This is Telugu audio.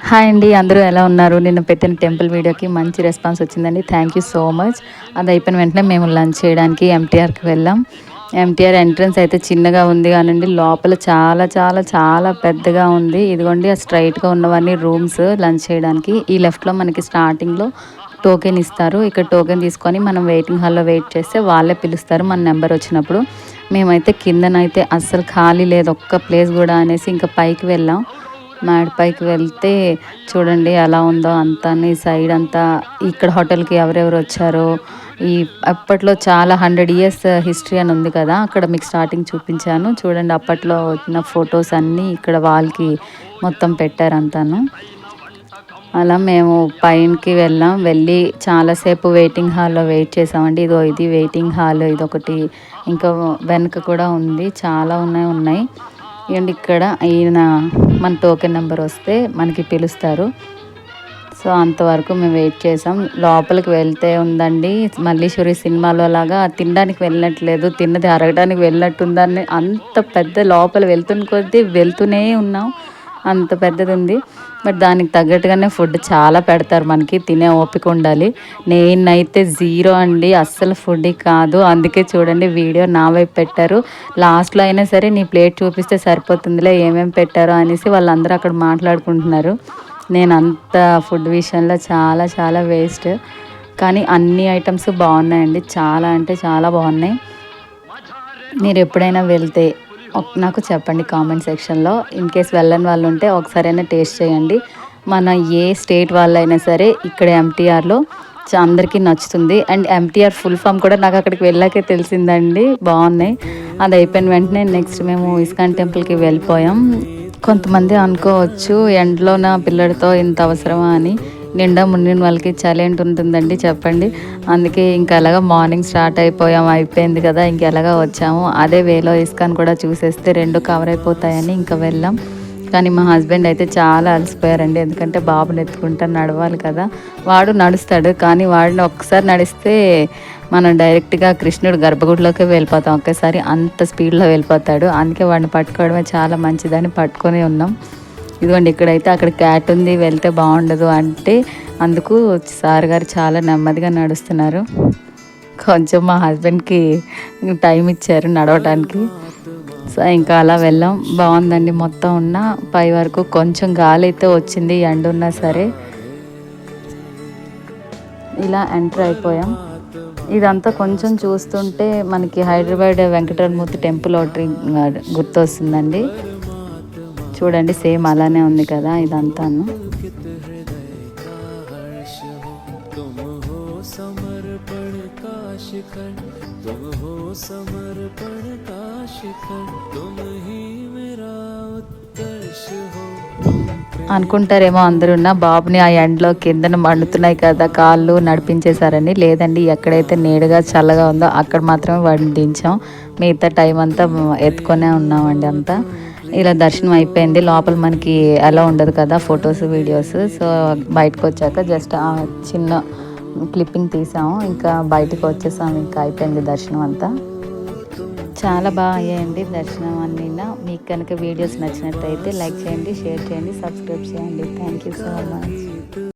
హాయ్ అండి, అందరూ ఎలా ఉన్నారు? నిన్న పెట్టిన టెంపుల్ వీడియోకి మంచి రెస్పాన్స్ వచ్చిందండి. Thank you so much. అది అయిపోయిన వెంటనే మేము లంచ్ చేయడానికి ఎంటీఆర్కి వెళ్ళాం. ఎంటీఆర్ ఎంట్రన్స్ అయితే చిన్నగా ఉంది కానండి, లోపల చాలా చాలా చాలా పెద్దగా ఉంది. ఇదిగోండి ఆ స్ట్రైట్గా ఉన్నవన్నీ రూమ్స్ లంచ్ చేయడానికి. ఈ లెఫ్ట్లో మనకి స్టార్టింగ్లో టోకెన్ ఇస్తారు. ఇక్కడ టోకెన్ తీసుకొని మనం వెయిటింగ్ హాల్లో వెయిట్ చేస్తే వాళ్ళే పిలుస్తారు మన నెంబర్ వచ్చినప్పుడు. మేమైతే కిందనైతే అస్సలు ఖాళీ లేదు, ఒక్క ప్లేస్ కూడా అనేసి ఇంకా పైకి వెళ్ళాం. మేడపైకి వెళ్తే చూడండి ఎలా ఉందో అంతా, సైడ్ అంతా ఇక్కడ హోటల్కి ఎవరెవరు వచ్చారో, ఈ అప్పట్లో చాలా 100 years హిస్టరీ అని ఉంది కదా, అక్కడ మీకు స్టార్టింగ్ చూపించాను చూడండి. అప్పట్లో వచ్చిన ఫొటోస్ అన్నీ ఇక్కడ వాళ్ళకి మొత్తం పెట్టారంతాను. అలా మేము పైనకి వెళ్ళి చాలాసేపు వెయిటింగ్ హాల్లో వెయిట్ చేసామండి. ఇది వెయిటింగ్ హాల్, ఇదొకటి ఇంకా వెనక కూడా ఉంది, చాలా ఉన్నాయి. అండ్ ఇక్కడ ఈయన మన టోకెన్ నెంబర్ వస్తే మనకి పిలుస్తారు. సో అంతవరకు మేము వెయిట్ చేసాం. లోపలికి వెళ్తే ఉందండి మల్లీశ్వరి సినిమాలో లాగా తినడానికి వెళ్ళినట్లేదు, తిన్నది అరగడానికి వెళ్ళినట్టుందని అంత పెద్ద, లోపల వెళ్తున్న కొద్దీ వెళ్తూనే ఉన్నాం, అంత పెద్దది ఉంది. బట్ దానికి తగ్గట్టుగానే ఫుడ్ చాలా పెడతారు, మనకి తినే ఓపిక ఉండాలి. నేనైతే జీరో అండి, అస్సలు ఫుడ్ కాదు. అందుకే చూడండి వీడియో నా వైపు పెట్టారు. లాస్ట్లో అయినా సరే నీ ప్లేట్ చూపిస్తే సరిపోతుందిలే, ఏమేమి పెట్టారో అనేసి వాళ్ళందరూ అక్కడ మాట్లాడుకుంటున్నారు. నేను అంత ఫుడ్ విషయంలో చాలా చాలా వేస్ట్. కానీ అన్ని ఐటమ్స్ బాగున్నాయండి, చాలా అంటే చాలా బాగున్నాయి. మీరు ఎప్పుడైనా వెళ్తే నాకు చెప్పండి కామెంట్ సెక్షన్లో. ఇన్ కేస్ వెళ్ళని వాళ్ళు ఉంటే ఒకసారైనా టేస్ట్ చేయండి. మన ఏ స్టేట్ వాళ్ళైనా సరే ఇక్కడ ఎంటీఆర్లో అందరికీ నచ్చుతుంది. అండ్ ఎంటీఆర్ ఫుల్ ఫామ్ కూడా నాకు అక్కడికి వెళ్ళాకే తెలిసిందండి, బాగున్నాయి. అది అయిపోయిన వెంటనే నెక్స్ట్ మేము ఇస్కాన్ టెంపుల్కి వెళ్ళిపోయాం. కొంతమంది అనుకోవచ్చు ఎండలోన పిల్లడితో ఇంత అవసరమా అని. నిండా మునిగిన వాళ్ళకి చలి ఏంటి ఉంటుందండి చెప్పండి. అందుకే ఇంకా అలాగా మార్నింగ్ స్టార్ట్ అయిపోయింది కదా, ఇంకెలాగా వచ్చాము. అదే వేలో ఇస్కాన్ కూడా చూసేస్తే రెండు కవర్ అయిపోతాయని ఇంకా వెళ్ళాం. కానీ మా హస్బెండ్ అయితే చాలా అలసిపోయారండి, ఎందుకంటే బాబుని ఎత్తుకుంటా నడవాలి కదా. వాడు నడుస్తాడు, కానీ వాడిని ఒక్కసారి నడిస్తే మనం డైరెక్ట్గా కృష్ణుడు గర్భగుడిలోకి వెళ్ళిపోతాం ఒకేసారి, అంత స్పీడ్లో వెళ్ళిపోతాడు. అందుకే వాడిని పట్టుకోవడమే చాలా మంచిదని పట్టుకొని ఉన్నాం. ఇదిగోండి ఇక్కడైతే అక్కడ క్యాట్ ఉంది, వెళ్తే బాగుండదు అంటే అందుకు సార్ గారు చాలా నెమ్మదిగా నడుస్తున్నారు. కొంచెం మా హస్బెండ్కి టైం ఇచ్చారు నడవడానికి. సో ఇంకా అలా వెళ్ళాం. బాగుందండి, మొత్తం ఉన్న పై వరకు కొంచెం గాలి అయితే వచ్చింది, ఎండ ఉన్నా సరే. ఇలా ఎంటర్ అయిపోయాం. ఇదంతా కొంచెం చూస్తుంటే మనకి హైదరాబాద్ వెంకటరమూర్తి టెంపుల్ ఒకటి గుర్తొస్తుందండి. చూడండి సేమ్ అలానే ఉంది కదా ఇదంతాను. అనుకుంటారేమో అందరున్న బాబుని ఆ ఎండలో కిందన మండుతున్నాయి కదా కాళ్ళు నడిపించేశారని. లేదండి, ఎక్కడైతే నీడగా చల్లగా ఉందో అక్కడ మాత్రమే వాడిని దించాం. మిగతా టైం అంతా ఎత్తుకొనే ఉన్నామండి అంతా. ఇలా దర్శనం అయిపోయింది. లోపల మనకి ఎలా ఉండదు కదా ఫొటోస్ వీడియోస్. సో బయటకు వచ్చాక జస్ట్ చిన్న క్లిప్పింగ్ తీసాము, ఇంకా బయటకు వచ్చేసాము. ఇంకా అయిపోయింది దర్శనం అంతా. చాలా బాగా అయ్యాయండి దర్శనం అన్నీ. మీకు కనుక వీడియోస్ నచ్చినట్టయితే లైక్ చేయండి, షేర్ చేయండి, సబ్స్క్రైబ్ చేయండి. Thank you so much.